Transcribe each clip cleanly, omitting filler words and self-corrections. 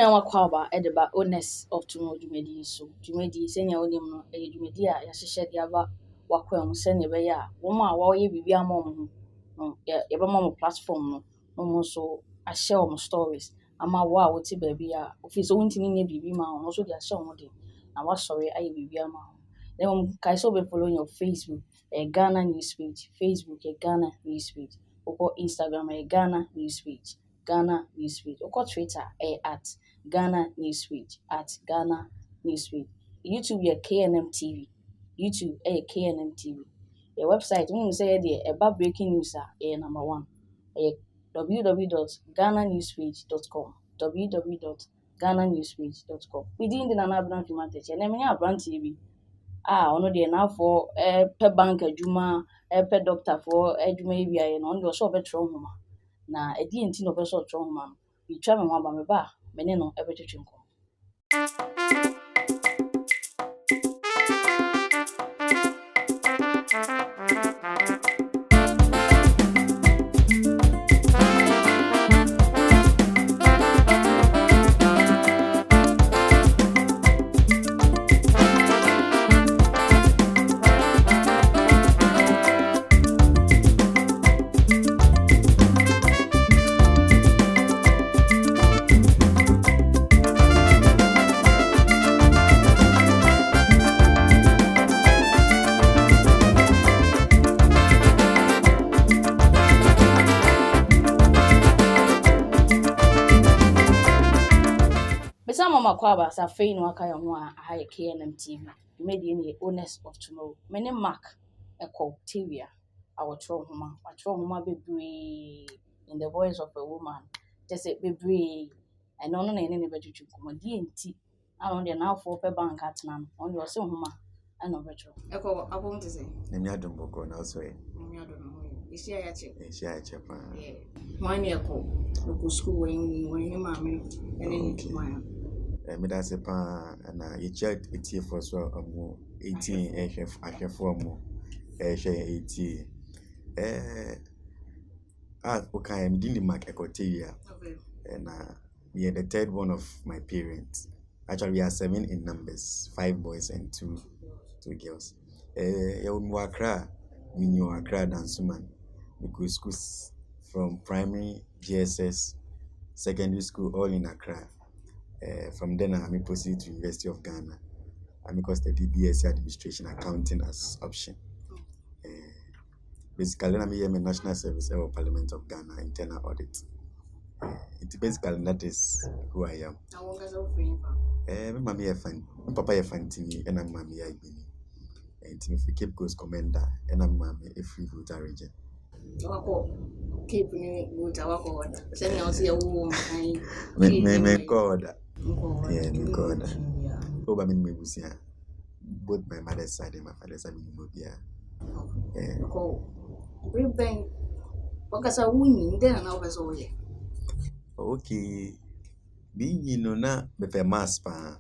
Menya wakwaba edeba honest of tomorrow dwumadi so. Dwumadi senya onim no dwumadi a yahyehyɛ de aba wakwam sɛ ne bɛyɛ a wɔn a wɔyɛ biribi ama wɔn no yɛbɛma wɔn platform no na wɔn nso ahyɛ wɔn stories ama wo a wote baabi a ofi sɛ wontumi nyɛ biribi ma wɔn nso de ahyɛ wɔn de na wasɔre ayɛ biribi ama wɔn. Then kae sɛ wobɛfollow your Facebook Ghana news page, Facebook Ghana news page, Instagram Ghana news page. Ghana news page. Twitter at Ghana news page Ghana news page. YouTube KNM TV. YouTube KNM TV. Your website when you say about breaking news number 1. www.ghananewspage.com. www.ghananewspage.com. Within the Nanabran Humanity, and I mean a brand TV. Ono de na for per bank adwuma per doctor for adwuma bi aye no on de so betro homa na edi enti no be so tro homa no bitwa me ho aba me ba me ne no ebetwetwe nko. Mama kwaba sa fei no aka ya ho a ha KNM TV. Dwumadi ne honest of tomorrow. Mene Mark Tavia awotro homa bebree in the voice of a woman. Just say bebree. I no na ene ne betwetwe komodi enti. Anon de na afo pe bank atena no. On de se homa ana betro. Abom te say. Nemi adom boko na so e. Nemi adom no. Isi ayache. Isi ayache pa. Mwani no school when mama ene mwani. Me da se pa na ye check etie for so amu 18 ahwefo amu hwe 80 okay am dini mark Tavia. Okay. And we are the third one of my parents. Actually we are 7 in numbers, 5 boys and 2 girls. Accra, Accra Dansuman. Because schools from primary, GSS, secondary school, all in Accra. From then I proceed to University of Ghana. Because the DBS administration accounting as option. Basically, I'm a national service or Parliament of Ghana internal audit. Basically that is who I am. I want to free. Mommy a fan, Papa a fan to me, and I'm mommy I been. And if we keep goes commander, and I'm mommy a free voter region. Keep me with our God. Send us a woman. Me God. Yeah, me God. Oh, but me both my mother's side and my father's side in Mobia. Bring because I win then and I was all here. Okay. Being na me mass pa.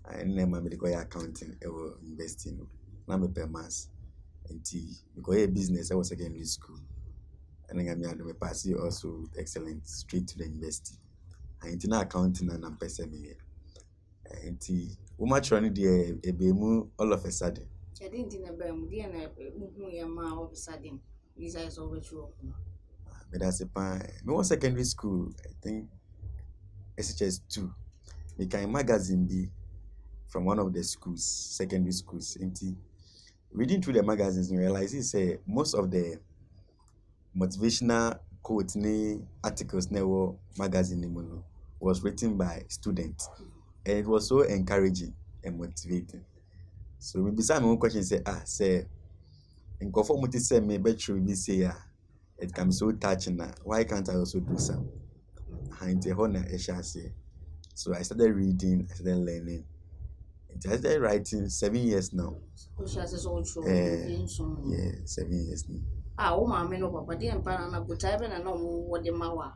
I never me go accounting or investing. Na me mass. Enti because business I was secondary school. And then I me pass also excellent straight to the university. I na accounting and I'm person me. Enti much running there ebemu all of a sudden. I didn't in a bam, dear ma all of a sudden. These eyes always true. But that's a pan. Me was secondary school, I think SHS2. Me can magazine be from one of the schools, secondary schools. Reading through the magazines, you realize most of the motivational quotes, articles, magazine was written by students, and it was so encouraging and motivating. So we beside my own question say, in conformity say me better we say it can be so touching. Why can't I also do some? So I started reading, I started learning. I started writing 7 years now. Yeah, 7 years now. Oh, my no papa, dear Panama, but I don't know what the Mawa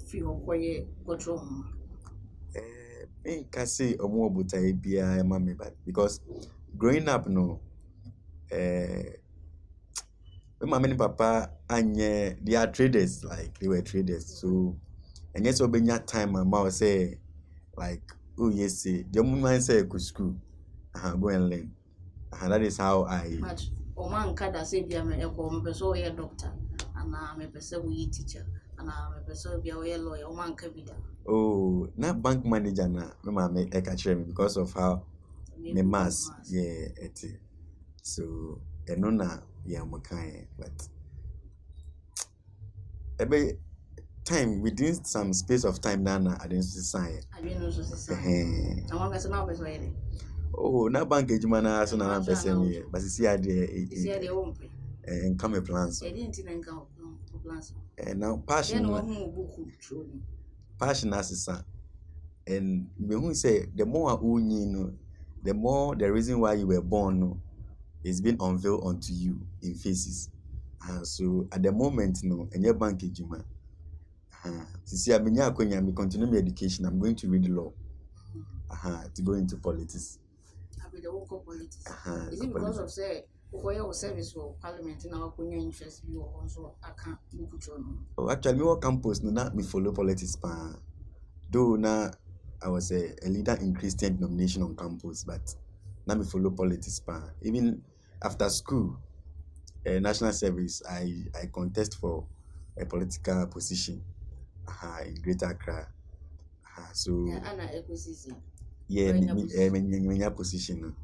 feel quiet, what's wrong. I can say a more but I be a mammy, but because growing up, no, my mama and papa and they are traders, like they were traders. So And yes, obenya time and ma say like, oh yes, say the moment say go school, go and learn. That is how I. But man kada say be me eko me person we doctor and me person we teacher and me person be we lawyer man ka bi da. Oh, na bank manager na me ma me catch me because of how me mass yeah it. So eno na yeah mo kan but ebe time within some space of time na I didn't sign. I didn't know so say. I want to know person we. Oh, na bank ejuma na so na person me but see ade See won pe. And come plans. E didn't think plans. And now passion. Then who book show. Passion assistant. And me who say the more you know, the more the reason why you were born no, is being unveiled unto you in faces. So at the moment no, and your bank ejuma. See, I continue my education. I'm going to read law. To go into politics. I be the local politics. Is it because of say your service for parliament in our interest you also I can't look at you. Oh, actually, me work campus no not me follow politics pa. Though now I was a leader in Christian denomination on campus, but now me follow politics pa. Even after school, national service, I contest for a political position. In Greater Accra. So yeah, me position.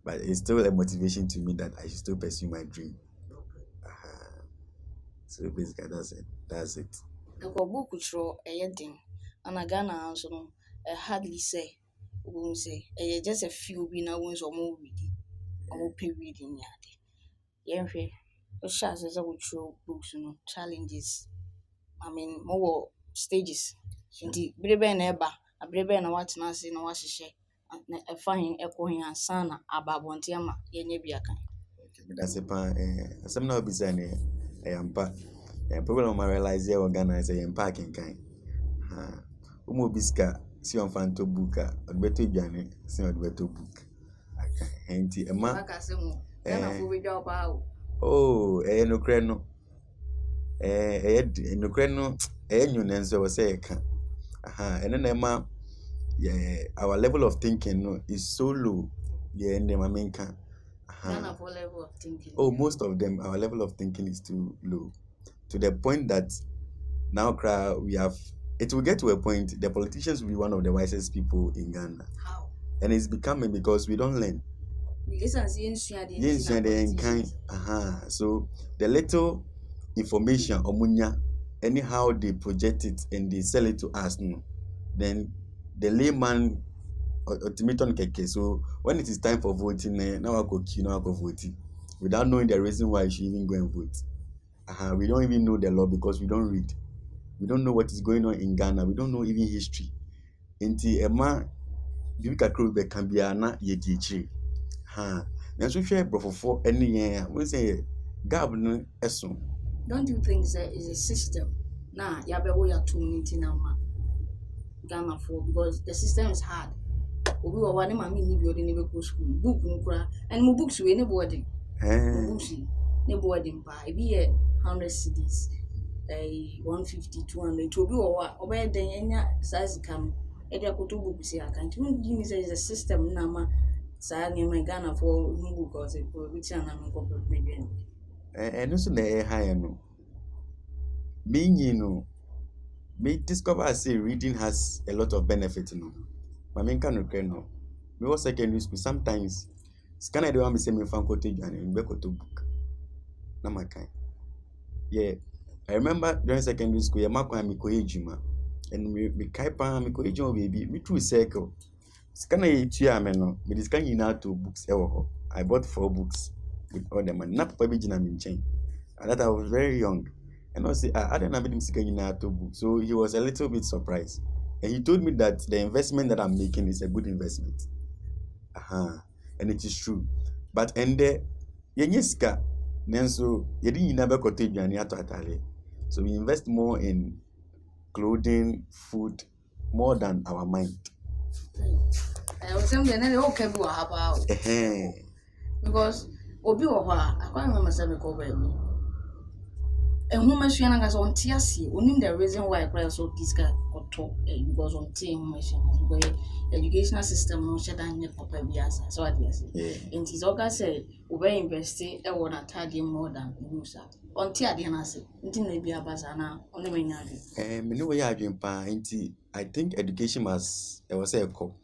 But it's still a motivation to me that I should still pursue my dream. So basically that's it. The book throw a thing and a Ghana so no hardly say won't say just a few winner ones or more reading or more pay reading yard. Yeah, shares as I would throw books, challenges. I mean more stages. Indeed, brebe na eba, brebe na watena ase na wahyehyɛ na ɛfa hin ɛkɔ hin ansa na ababɔnte ama yɛnyɛ bi aka. That's a pan. Some now be saying ampa. Problem I realize here organize ampa kenkan. Umo biska si on fanto book beto dwane si on beto book. Enti ema. Aka se mo. Na fo be dwa ba o. Oh, no kre no. No kre no nyune nso say ka. And then Emma, yeah, our level of thinking no is so low. Yeah, and them I mean can. Level of thinking. Oh, most of them, our level of thinking is too low, to the point that now we have. It will get to a point the politicians will be one of the wisest people in Ghana. How? And it's becoming because we don't learn. So the little information omunya. Anyhow they project it and they sell it to us, then the layman ultimatum keke. So when it is time for voting, now I go queue, now I go voting, without knowing the reason why you should even go and vote. We don't even know the law because we don't read. We don't know what is going on in Ghana. We don't know even history. Inti ema bibika krobe can be ana yedichi. Now so share brofofo any year. We say gab no eso. Don't you think that is a system? Nah, yabe ya tuned in now, Ghana for because the system is hard. We were one mammy ni building never go school, book no and more books we anybody. Books no boarding by be 100 CDs, 150, 200 to be or where the any size come. Edia ko to book see I can't even give me say is a system nama sa my Ghana for book or say which an am corporate maybe. And also the higher no. Me discover I say reading has a lot of benefit no. My main can no. Me was secondary school sometimes. Scan I do want me say me fan cottage and be to book. Na my kind. Yeah. I remember during secondary school, my me ko ejuma. And me kai pa me ko ejuma baby. Me through circle. Scan I tua me no. Me discan you now to books I bought 4 books. With all the money, not probably in chain. And that I was very young. And I say, I didn't have him speaking to book. So he was a little bit surprised. And he told me that the investment that I'm making is a good investment. And it is true. But and the Yenyeska, Nenso, you didn't never cottage and atale. So we invest more in clothing, food, more than our mind. I was saying that okay about because Obi Oha, I can't remember 7 cover me. ehuma sua na kasa on tia se onim the reason why cry so this guy got talk because on tia ehuma sua because educational system no sheda nye papa bi asa so what yes and his oga say we invest e won atade more than use on tia de na se nti na bi abasa na on me nya ade me no way adwen pa nti I think education must was a call.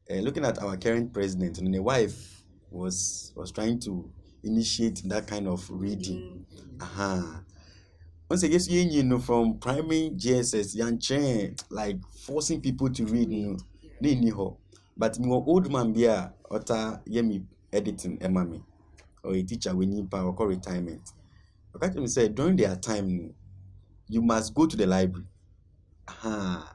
Looking at our current president and the wife was trying to initiate that kind of reading. Once again, you know, from primary GSS, young chain like forcing people to read, you know, but me old man be a yemi editing emami or a teacher when you power call retirement. Okay, me say during their time, you must go to the library.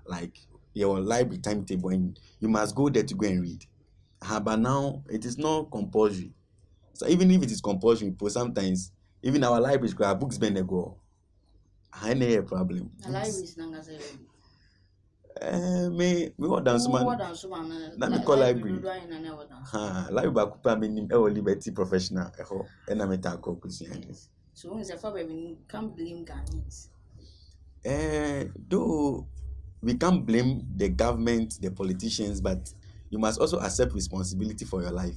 Like your library timetable, and you must go there to go and read. But now it is not compulsory. So even if it is compulsory, but sometimes even our libraries, our books been go. I know a problem. the libraries nanga say Me what dance man. Let me call library. Library back up me liberty professional. And I'm a taco kusiani. So when the father we can't blame Ghanaians. Though we can't blame the government, the politicians, but you must also accept responsibility for your life.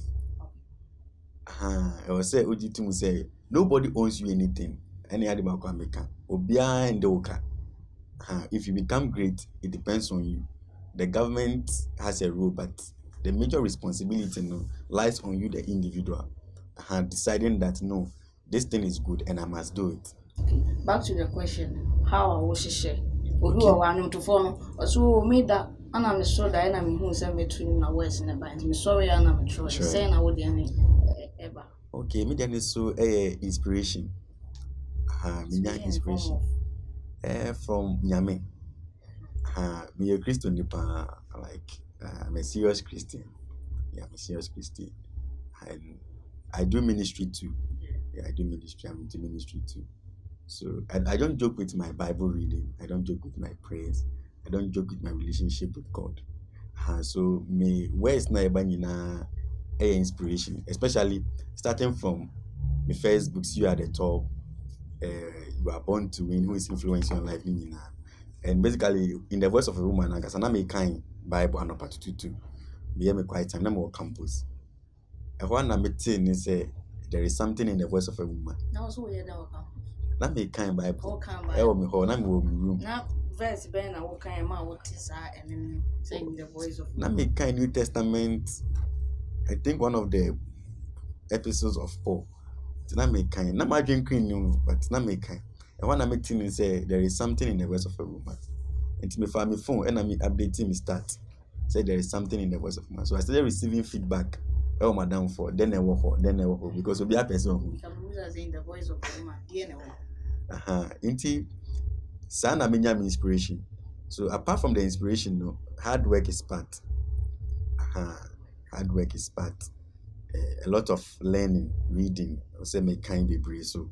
I was say Ujitum say nobody owes you anything. Any other American. Obia and Doka. If you become great, it depends on you. The government has a role, but the major responsibility lies on you, the individual. Deciding that no, this thing is good and I must do it. Okay. Back to the question, how I was share. Obi wa wanum to follow. So made that and I'm sure that I'm who send me to na words in the bind. Me sorry and I'm sure saying I would ever. Okay, me then so inspiration. Inspiration. From Nyame. Me a Christian like I'm a serious Christian. Yeah, I'm a serious Christian. And I do ministry too. Yeah, I do ministry. I'm into ministry too. So I don't joke with my Bible reading. I don't joke with my prayers. I don't joke with my relationship with God. So me where is na na inspiration, especially starting from the first books you are at the top. You are born to win, who is influencing your life, and basically in the voice of a woman, I guess I'm kind Bible and part 2. Me quite time. I'm campus. And one I'm say there is something in the voice of a woman. Now so we that Not me kind Bible. Me room. Now verse ben na what kind ma what is and then saying the voice of Not me kind New Testament. I think one of the episodes of Paul. Not me kind. Not my drink queen, but not me kind. And when I'm say there is something in the voice of a woman. And me find my phone and I'm updating me start. Say there is something in the voice of a woman. So I started receiving feedback. Oh, madam, for then I walk because we'll be a person who in the voice of a woman. Inti sana minya inspiration. So apart from the inspiration, hard work is part. Hard work is part. A lot of learning, reading, I say me kind be brave. So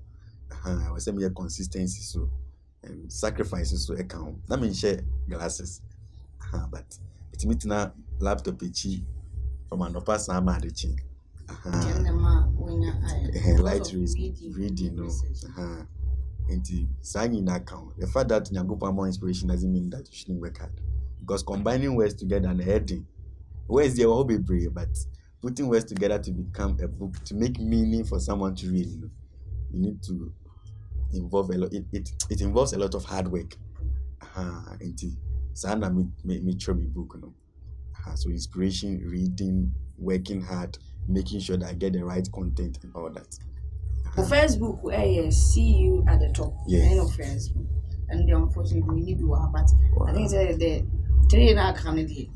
I say me a consistency. So sacrifices to account. That means share glasses. But it's me na laptop ichi from an upper summer the chin. Light reading, no. Signing account. The fact that you go more inspiration doesn't mean that you shouldn't work hard. Because combining words together and heading, words they will be brave, but putting words together to become a book, to make meaning for someone to read, you need to involve a lot. It involves a lot of hard work. Sana me throw me book, so inspiration, reading, working hard, making sure that I get the right content and all that. For Facebook, see you at the top. Yes. End of Facebook. And the unfortunately we need to have, but I think the three now Canadian.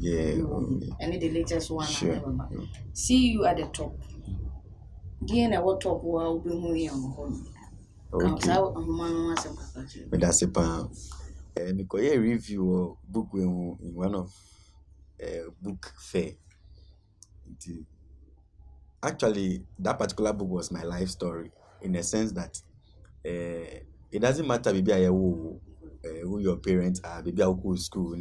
And the latest one. Sure. See you at the top. Again, what top will be moving on. Okay. But that's a palm. Because a review book in one of book fair. Actually, that particular book was my life story in a sense that it doesn't matter maybe who your parents are, maybe how go school.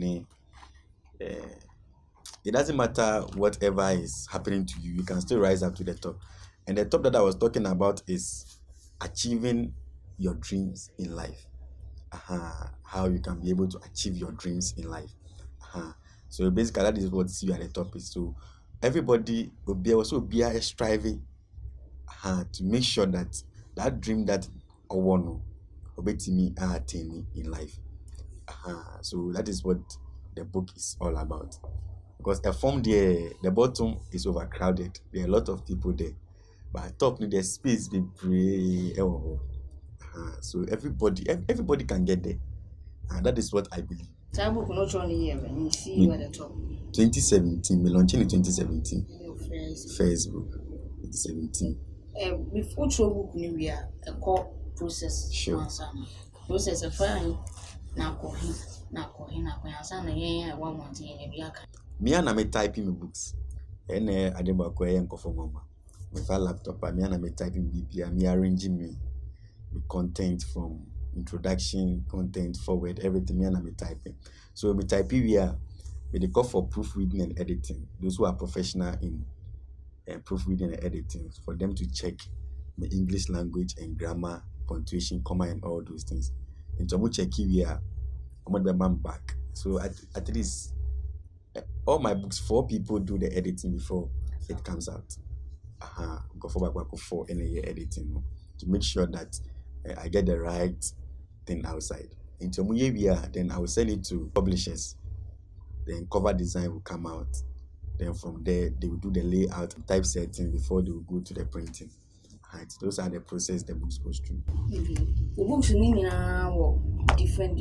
It doesn't matter whatever is happening to you can still rise up to the top. And the top that I was talking about is achieving your dreams in life. How you can be able to achieve your dreams in life. So basically, that is what you are the topic. So everybody will be also be striving to make sure that that dream that I want to obey attain in life. So that is what the book is all about. Because a form there, the bottom is overcrowded. There are a lot of people there, but at top, the space be pray. So everybody can get there, and that is what I believe. That book not only here, when you see you at the top. 2017, we launched in 2017. Facebook, 2017. Before show book, we are a core process. Sure. Process of fine. Now, Me and I typing my books. And I didn't work away and go for mama. With a laptop, me and I typing BPM, me arranging me content from introduction, content forward, everything. Me and I typing. So we typing we they call for proofreading and editing. Those who are professional in proofreading and editing, for them to check the English language and grammar, punctuation, comma, and all those things. And so much check we are. I'm going to be back. So at least all my books, 4 people do the editing before it comes out. Go for any year editing to make sure that I get the right thing outside. Into then I will send it to publishers. Then cover design will come out. Then from there they will do the layout, typesetting before they will go to the printing. Those are the process the books goes through. The books different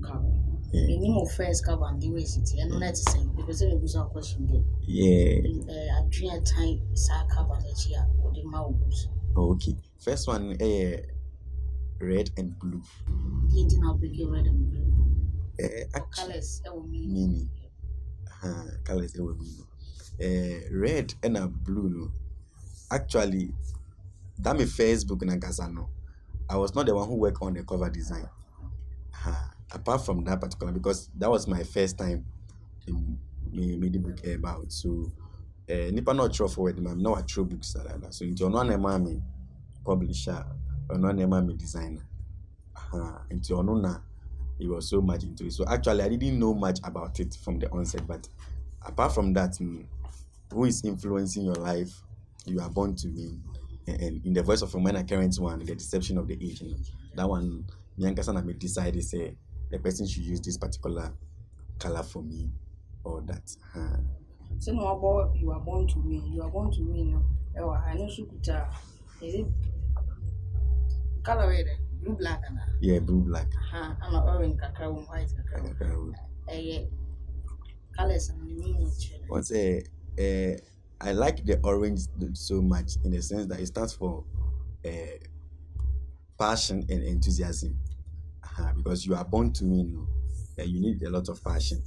cover. The name of first cover and the way it and not the same because it was our question there. Yeah. I dream time cover that year or the books. Okay. First one red and blue. Getting out big red and blue. Colors meaning. Colors meaning. Red and blue no. Actually, that my Facebook and Gasano. I was not the one who worked on the cover design. Apart from that particular, because that was my first time in the book about. So, nipa not true forward, I'm not a true books like that. So, into one name publisher, or one name designer. Into one he was so much into it. So actually, I didn't know much about it from the onset. But apart from that, who is influencing your life? You are born to win. And in the voice of a man, current one, the deception of the age. That one, Nyankasa may decide to say the person should use this particular color for me or that. So no about you are born to win. You are born to win. I know so good. Is it color red, blue black and yeah, blue black. And orange, kakra, white, kakra. Colors and meaning. Once I like the orange so much in the sense that it stands for passion and enthusiasm. Because you are born to win, you need a lot of passion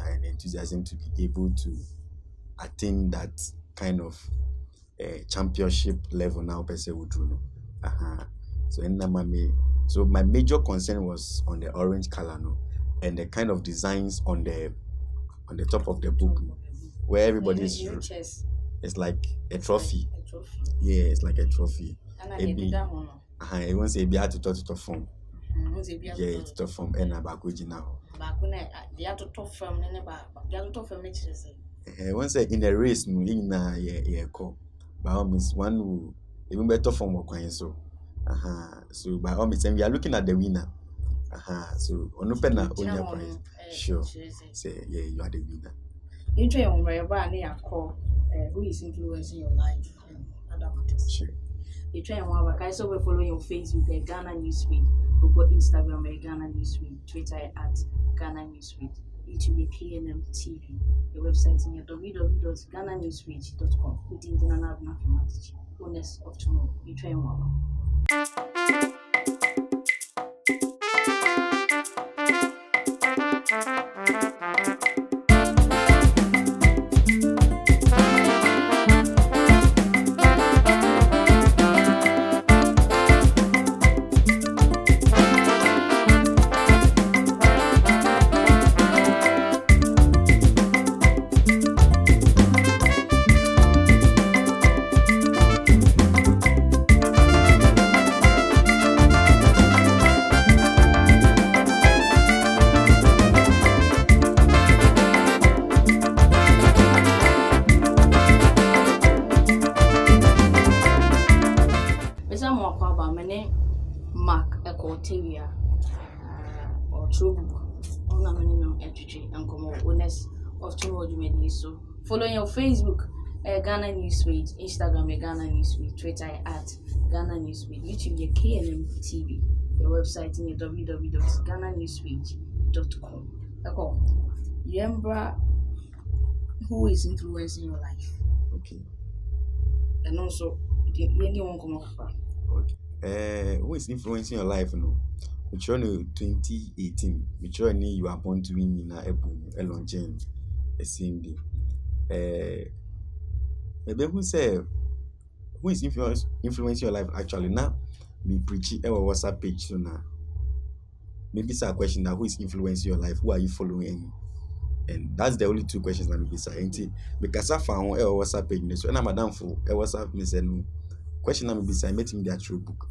and enthusiasm to be able to attain that kind of championship level now per se would do. So my major concern was on the orange color and the kind of designs on the top of the book where everybody is. It's like a trophy. Yeah, it's like a trophy. I won't say be to form. Yeah, it's to form and about now. Once in a race, by all means, one who even better form of coin. So by all means, we are looking at the winner. So on open on your prize. Sure. Say yeah, you are the winner. You try on my call who is influencing your life and other matters. Sure. You try and one so we follow your Facebook at Ghana Newsfeed, we go Instagram at Ghana Newsfeed, Twitter at Ghana Newsfeed, YouTube KNM TV, the website in your www.ghananewsfeed.com. We didn't have nothing much. Honest of tomorrow. You try and one. Octavia or Trobu. On a minimum entry and come on honest of tomorrow you so. Follow your Facebook, Ghana Newsweek, Instagram, Ghana Newsweek, Twitter at Ghana Newsweek, YouTube, your KNM TV, your website in your www.ghananewsweek.com. Okay. Remember who is influencing your life. Okay. And also, anyone come up. Okay. Who is influencing your life? No. Which one? 2018. Which one you are born to win in a launching a CMD. Maybe who is influencing your life actually now? Me preaching our WhatsApp page so now. Maybe it's a question now: who is influencing your life? Who are you following? And that's the only two questions that me be saying. Because I found our WhatsApp page, so now madam for a WhatsApp me say no question that me be saying. Met me their true book.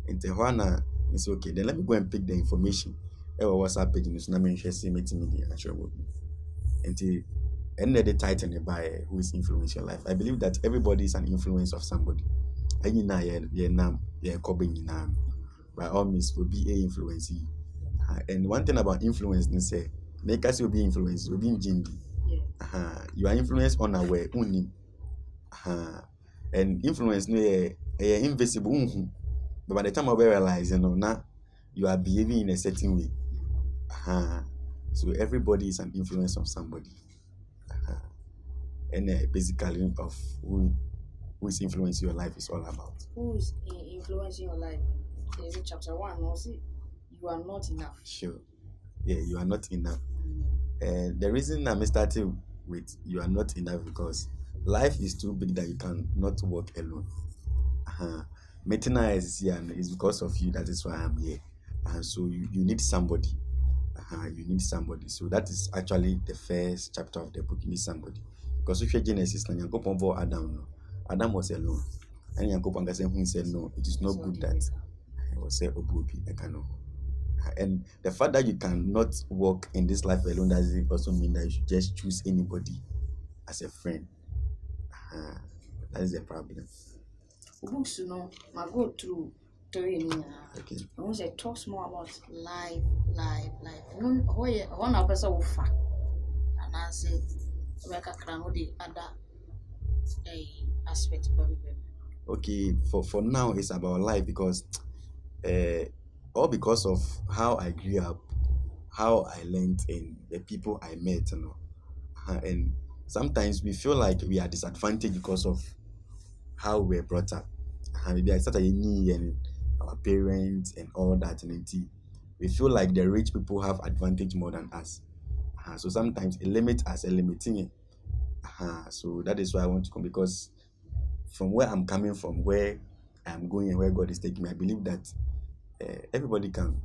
And Juana is okay. Then let me go and pick the information. Our WhatsApp page, so now me interested meet me the actual book. And the title by who is influencing your life. I believe that everybody is an influence of somebody. By all means will be a influence. And one thing about influence, they say, make us will be influenced, will be jindy. You are influenced unaware, only. And influence no invisible. But by the time I realize, now you are behaving in a certain way. So everybody is an influence of somebody. And basically of who is influencing your life is all about. Who is influencing your life? Is it chapter 1? No, see, you are not enough. Sure. Yeah, you are not enough. The reason I'm starting with you are not enough because life is too big that you cannot walk alone. Metina is here and it's because of you. That is why I'm here. So you need somebody. You need somebody. So that is actually the first chapter of the book. You need somebody. Because if you're Genesis, Adam was alone. And Yankopon said, no, it is not good that I was say Obubi. And the fact that you cannot walk in this life alone doesn't also mean that you should just choose anybody as a friend. That is the problem. Books, my go through okay. I want to talk more about life. One person will fact, and I say, work a crown with the other aspect of it. Okay, for now it's about life because all because of how I grew up, how I learned, and the people I met, and sometimes we feel like we are disadvantaged because of how we were brought up. Maybe I started and our parents and all that, and we feel like the rich people have advantage more than us. So sometimes it limits us, limiting it. So that is why I want to come, because from where I'm coming from, where I'm going and where God is taking me, I believe that everybody can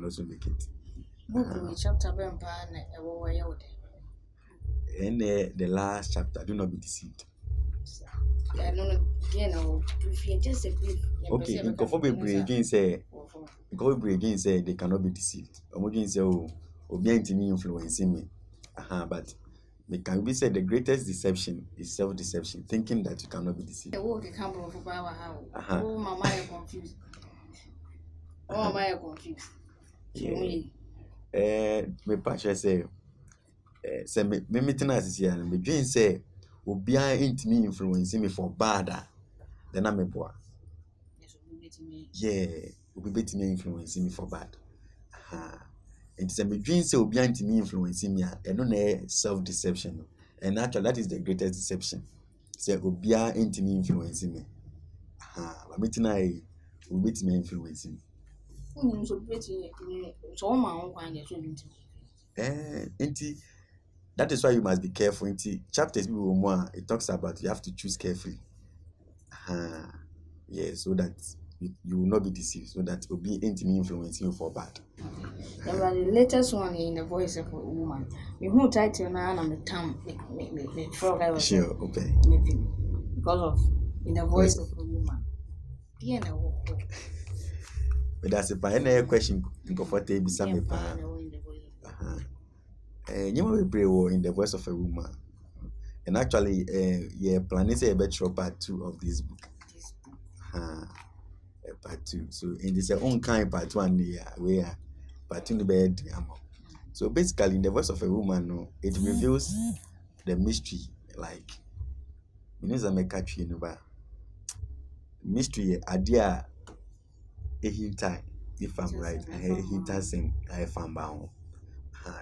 also make it. And the last chapter, do not be deceived. Okay, because again say they cannot be deceived. Again say me influencing me. But it can be said the greatest deception is self-deception, thinking that you cannot be deceived. Oh, mama, I'm confused. Me pastor say me meeting us here and me dream say obia ain't me influencing me for bad. Then I'm a boy. Yeah, will be me influencing me for bad. And it's a dream say obia ain't me influencing me. And no self-deception. And actually that is the greatest deception. Say obia ain't me influencing me. But meeting I will be me influencing me. That is why you must be careful. Chapters it talks about you have to choose carefully. Yeah, so that you will not be deceived, so that will be intimate influencing you for bad. The latest one in the voice of a woman. We who title now and the term the frog I was sure, okay. Because of in the voice of a woman. But that's a pioneer question. Comfortable be some you will pray in the voice of a woman. And actually, planning a better part 2 of this book. part two. So in this own kind part one where part two be so basically in the voice of a woman, no, it reveals the mystery. Like means I make a you know, but mystery idea a hinta if I'm right. A hinta same I found bound.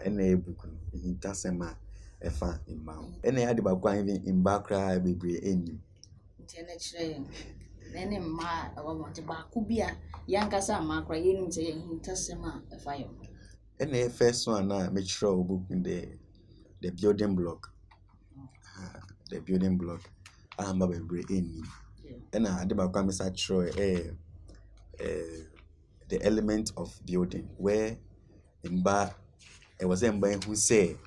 And a book hinta sema a fan in bound. And I had about going in background be any. Ne mmaa a wɔn te baako bi a yankasa amakora yɛnim sɛ yɛn hintasɛm a ɛfa yɛn. And the first one make sure book in the building block. The building block. I'm be any. And I had about coming such the element of building where in bar it was somebody who say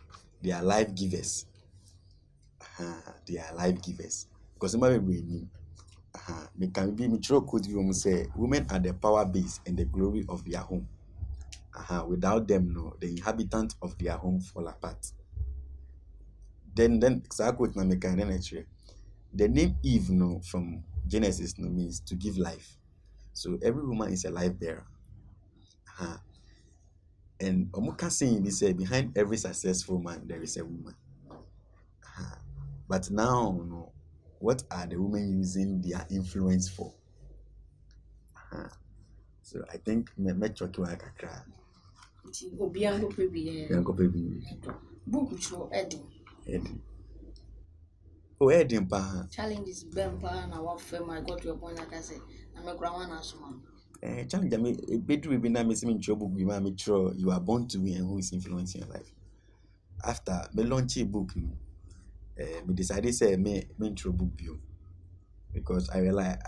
they are life givers. They are life givers. Because somebody we me can be me could you say women are the power base and the glory of their home. Without them, no, the inhabitants of their home fall apart. Then exactly what me can the name Eve no from Genesis no means to give life. So every woman is a life bearer. And Omuka saying this behind every successful man there is a woman. But now, no, what are the women using their influence for? So I think me choki wa kakra. Nti obi an go pe bi Yanko baby. book show Eddie. Eddie. Oh, Eddie pa. Challenges bempa na wa fam I got to a point like I say na me kura wan asoma. Challenge me bedru bi na me see me throw book bi ma me throw you are born to win and who is influencing your life. After me launch a book, me decided say me throw book bio because I realized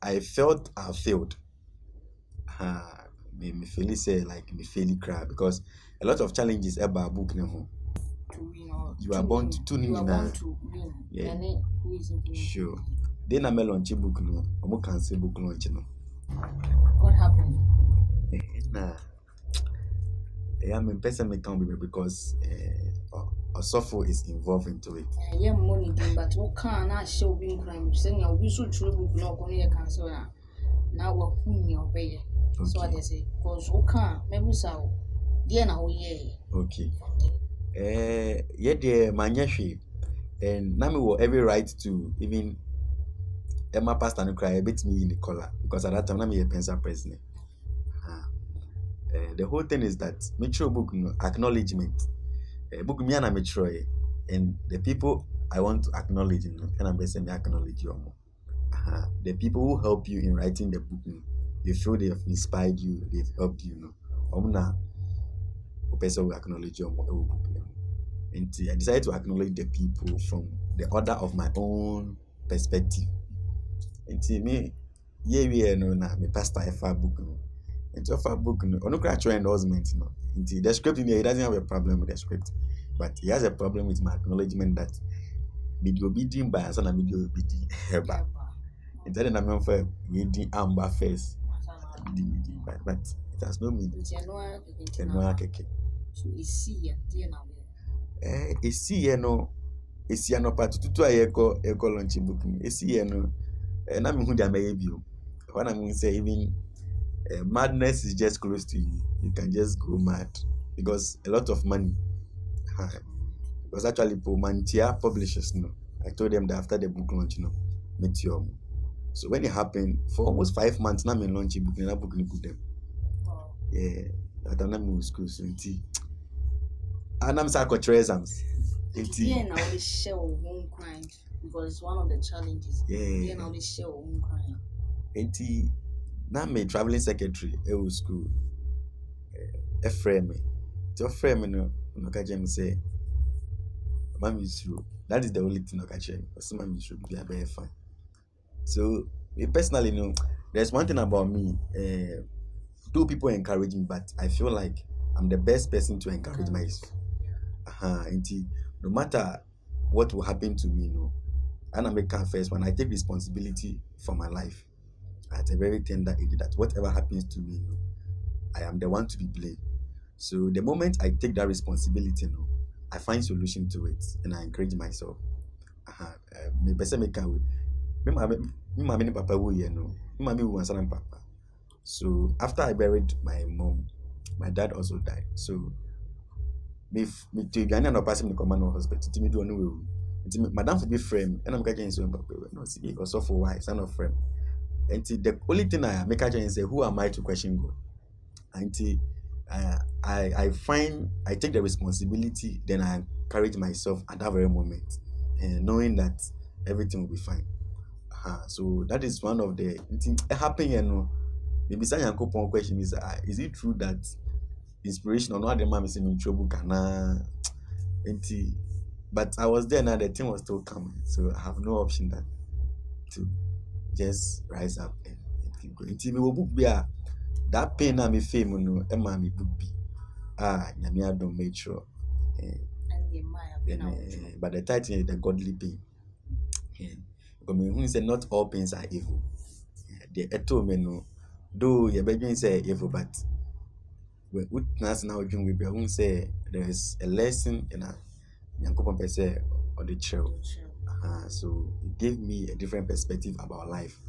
I felt I failed. Me feel say like me fail cry because a lot of challenges about book no. You are born to tune in. Yeah. Who is influencing? Sure. Then I launch a book no. Omo cancel book launch no. What happened? Nah. Yeah, me person me can be because a software is involved into it. Yeah, money thing, but what can I show being crime? Saying you be so true book no go near cancel na. Now what who me obey. So I say cause who can maybe so. There na we ye. Okay. Yeah, the manyahwe and now me will every right to even Emma pastor no cry bit me in the collar because at that time I'm a pencil president. The whole thing is that metro book no acknowledgement. Book me and metro and the people I want to acknowledge and I'm basically me acknowledge you more. The people who help you in writing the book, you feel they have inspired you, they've helped you, Omna, person will acknowledge your book. And I decided to acknowledge the people from the order of my own perspective. And me, yeah, no, na me pastor a book, no. And to offer book, no, no crash endorsement, no. And the script in there, he doesn't have a problem with the script, but he has a problem with my acknowledgement that me do obedient by and me do obedient. And then I'm for reading Amber first, but it has no meaning. So you see, dear now. Esi no part tutu ayeko launch book esi no na me hu dia me bio when I mean say even madness is just close to you. You can just go mad because a lot of money. Because actually Mantia publishers I told them that after the book launch meet you. So when it happened for almost 5 months now me launch book na book good them. Yeah, that time me school so and I'm psychotronic exams. Yeah, now they share own crimes because it's one of the challenges. Yeah, now they share own crime. Now me traveling secretary at school. A friend me. To friend me no catch me say, "Mami is true." That is the only thing I catch him. Because mami is true, be very fine. So me personally, there's one thing about me. Do people encourage me, but I feel like I'm the best person to encourage myself. No matter what will happen to me, and I make first when I take responsibility for my life at a very tender age that whatever happens to me, I am the one to be blamed. So the moment I take that responsibility, I find solution to it and I encourage myself. Me person make me mama and papa were you know. Me mama was and papa. So after I buried my mom, my dad also died. So me to Ghana no pass me command no hospital. To me do no way. Madam for be frame and I'm catching so papa. No see also for why son of frame. And the only thing I make catching say who am I to question God? And I find I take the responsibility, then I encourage myself at that very moment, and knowing that everything will be fine. So that is one of the thing happening. You know, maybe say Yankopon question is it true that inspiration or not the man is in trouble kana? But I was there now. The thing was still coming, so I have no option than to just rise up and keep going. Until me will book be that pain na me fame no Emma me book be nyame don't make sure And the Maya been out. but the title is the godly pain. Because me who say not all pains are evil. The eto me no though you be say evil, but when witness now dream we be who say there is a lesson in a Yankopon per se or the child. So it gave me a different perspective about life,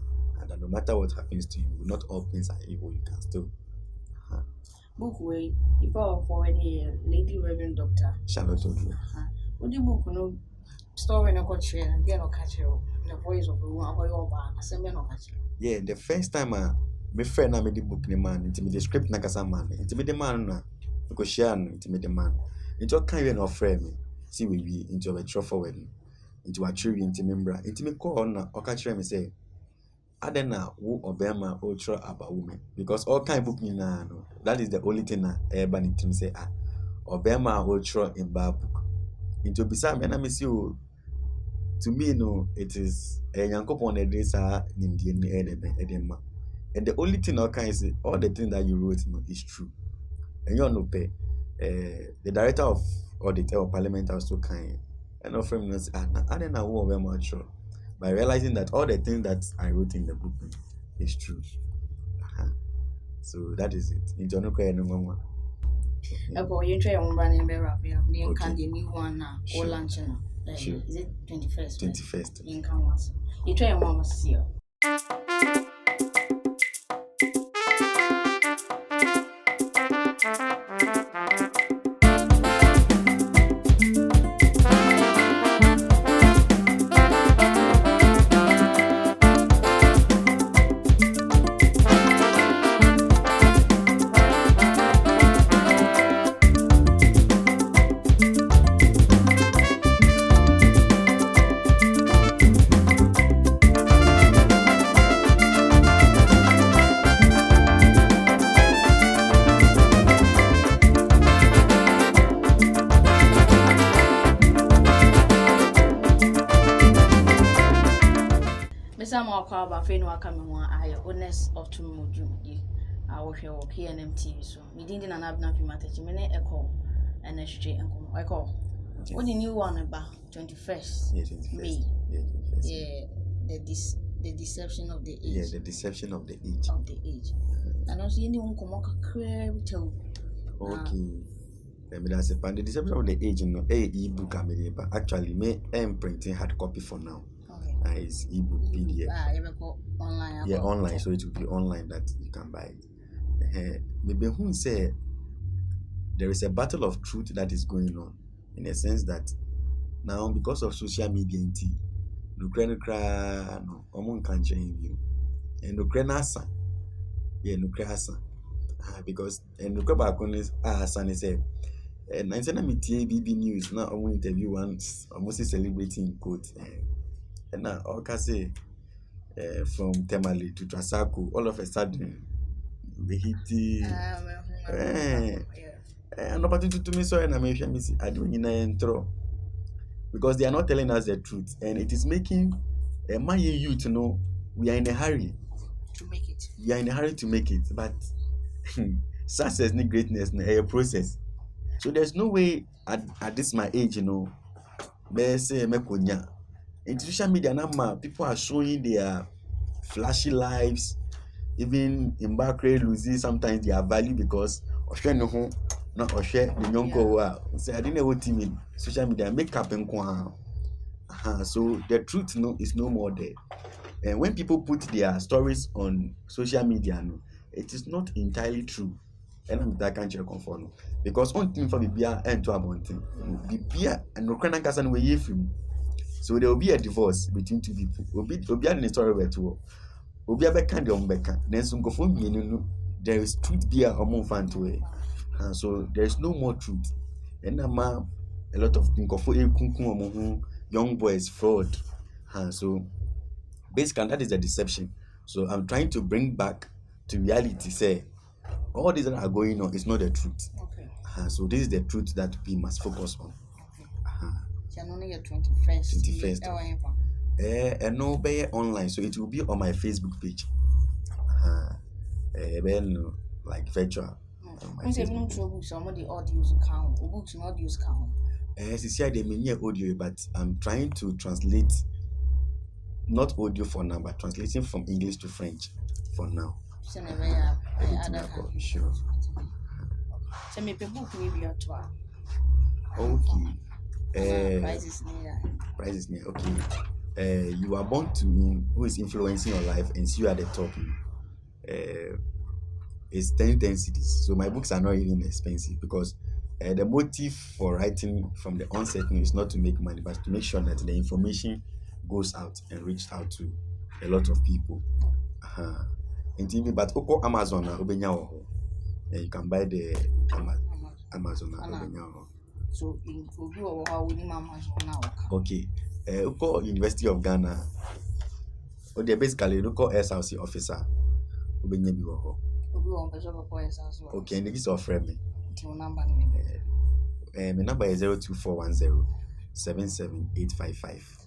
and that no matter what happens to you, not all pains are evil. You can still Book way, you power for the Lady Reverend Doctor. Charlotte Odro. What the book no story no catch you and no catch you. The voice of the one who you are, assembly no catch you. Yeah, the first time my friend made the book ni man, into me the script na kasa man, into me the man na because share into me the man. Into what kind of frame me, see we be into a true forward, into a tree into membra, into me call na or catch me say, Adena who Obama ultra about women because all kind book ni na no. That is the only thing na everybody to say Obama ultra in bad book. Into beside me na me see you. To me, no, it is a Yankopon Edesa in the Edema. And the only thing I can say, all the things that you wrote no, is true. And you know, the director of audit or parliament also kind. And of him knows, I don't know who I'm not sure. By realizing that all the things that I wrote in the book is true. So that is it. In John Cray no more. You try on running better. You can the new one now. Or lunch now. Sure. Is it 21st? 21st. In Kansas. You try and one see you. Honest of tomorrow, I will hear KNMT. So, we didn't have nothing matter to me. Echo and a straight and come. I call. What the new one about 21st? Yeah, 21st. May. Yeah, 21st. Yeah, the deception of the age. Yeah, the deception of the age. Of the age. And also, anyone come up a crab tell. Okay. Let me that's the deception of the age, you know, e-book, but actually, me am printing hard copy for now. Is ebook PDF. Online. Yeah, online. So it will be online that you can buy it. Maybe who say there is a battle of truth that is going on in a sense that now because of social media, no can change you, and no yeah, no because and no is San said. And I said, I'm BB News now. I want interview once, almost celebrating quote. And now, I can say from Temale to Trasaco, all of a sudden, we hit and opportunity to me. So, and I'm I don't intro because they are not telling us the truth, and it is making my you to know we are in a hurry to make it. We are in a hurry to make it, but success need greatness, a process. So there's no way at this my age, you know, in social media now, people are showing their flashy lives, even in background losing sometimes their value because Oshe no home, not Oshe the Nyonko. So I didn't know what team social media make up and so the truth is no more there. And when people put their stories on social media, no, it is not entirely true. And I'm that can't comfort no. Because on thing for Bibia and to abonting. Bibia and no crank as and way from. So there will be a divorce between two people. Obi in the story where two. Obi abeka de ombeka. Then some go from no. There is truth be a fan to it. So there is no more truth. And a lot of things of young boys fraud. So basically that is a deception. So I'm trying to bring back to reality. Say all these that are going on is not the truth. Okay. So this is the truth that we must focus on. January 21st. 21st. And no be online, so it will be on my Facebook page. Then like virtual. I say no trouble. Some of the audios count. Books and audios count. They may audio, but I'm trying to translate not audio for now, but translating from English to French for now. Sure. So maybe book maybe or two. Okay. Price is near. Okay. You are born to me who is influencing your life and see you at the top. It's 10 cities. So my books are not even expensive because the motive for writing from the onset is not to make money, but to make sure that the information goes out and reaches out to a lot of people. But Amazon, you can buy the Amazon. So in how we need Amazon now. Okay. University of Ghana. They basically look SLC officer. Okay, and this offer me. My number is 02410 77855.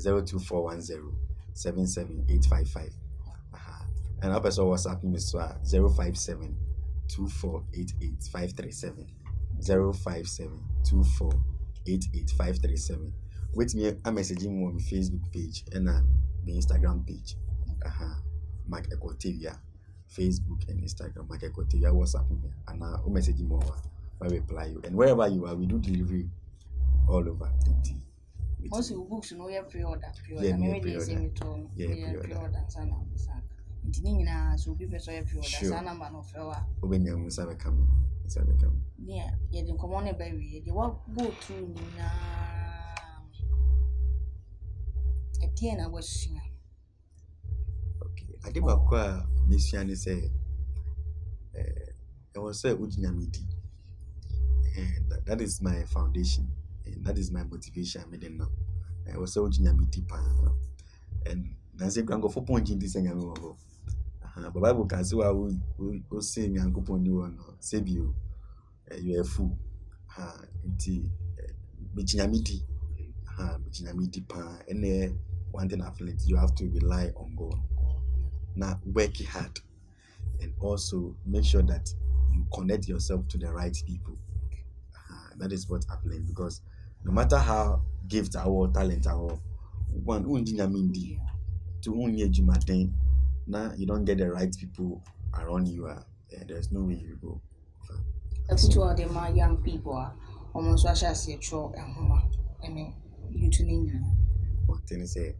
02410 77855. And our person WhatsApp me so 057 2488 537. 057 2488 537. With me, I'm messaging on my Facebook page and my Instagram page. Mark Ecotavia. Facebook and Instagram, Mark Ecotavia, WhatsApp me. And I'll message you more. I reply you. And wherever you are, we do delivery all over. Most of the books, you know, you pre-order. Yeah, Maybe they say me to pre-order. So people say pre-order. Sana man of our. Obenya musabe come. Yeah, you didn't come on a baby. You walk go through na. A tiena was. Okay, I did my qua mission say. I was say Ujinyamidi. And that is my foundation. And that is my motivation. I made it now. I was so Ujinyamidi pan. And Nancy Grango for pointing this and Yamu. But Bible can say, I will say, Yanko Ponu, save you. You are a fool. Bichinyamidi. Bichinyamidi pan. And one thing I've learned, you have to rely on God. Now, work hard. And also make sure that you connect yourself to the right people. That is what I've learned, because no matter how gift or talent or one unjinyamindi to unye jumaten, now you don't get the right people around you. There's no way you go. That's two of them are young people. Almost what I say, true and home. I mean, you to one thing is say,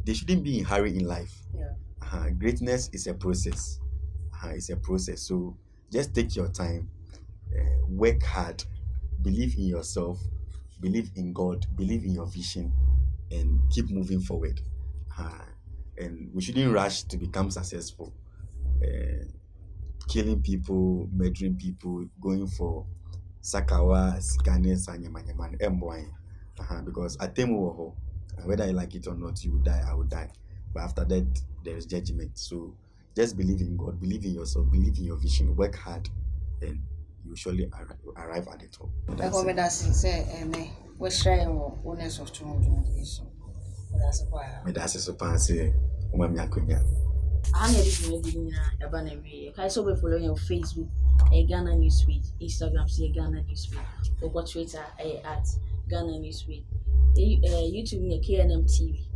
they shouldn't be in hurry in life. Yeah. Greatness is a process. It's a process. So just take your time. Work hard, believe in yourself, believe in God, believe in your vision, and keep moving forward. And we shouldn't rush to become successful. Killing people, murdering people, going for Sakawa, Sikane, Sanyamanyaman, Mboy. Because at Temu, whether I like it or not, you will die, I will die. But after that, there is judgment. So just believe in God, believe in yourself, believe in your vision, work hard, and you surely arrive at the top. That's follow your Facebook, Ghana Newsweek, Instagram, Ghana Newsweek, or Twitter at Ghana Newsweek, YouTube, KNM TV,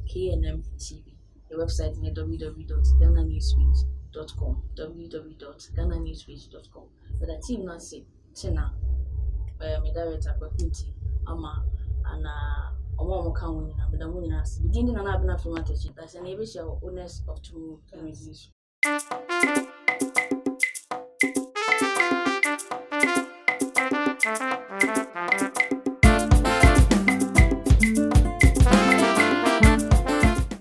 the website www.ghananewsweek.com, www.ghananewsweek.com. But the team not say, Tina, my director, Kwakunti, Ama, and ɔmo ka ho nyina meda mo nyina ase. Din na na abena from Atachi. That's an ebi owners of tomorrow.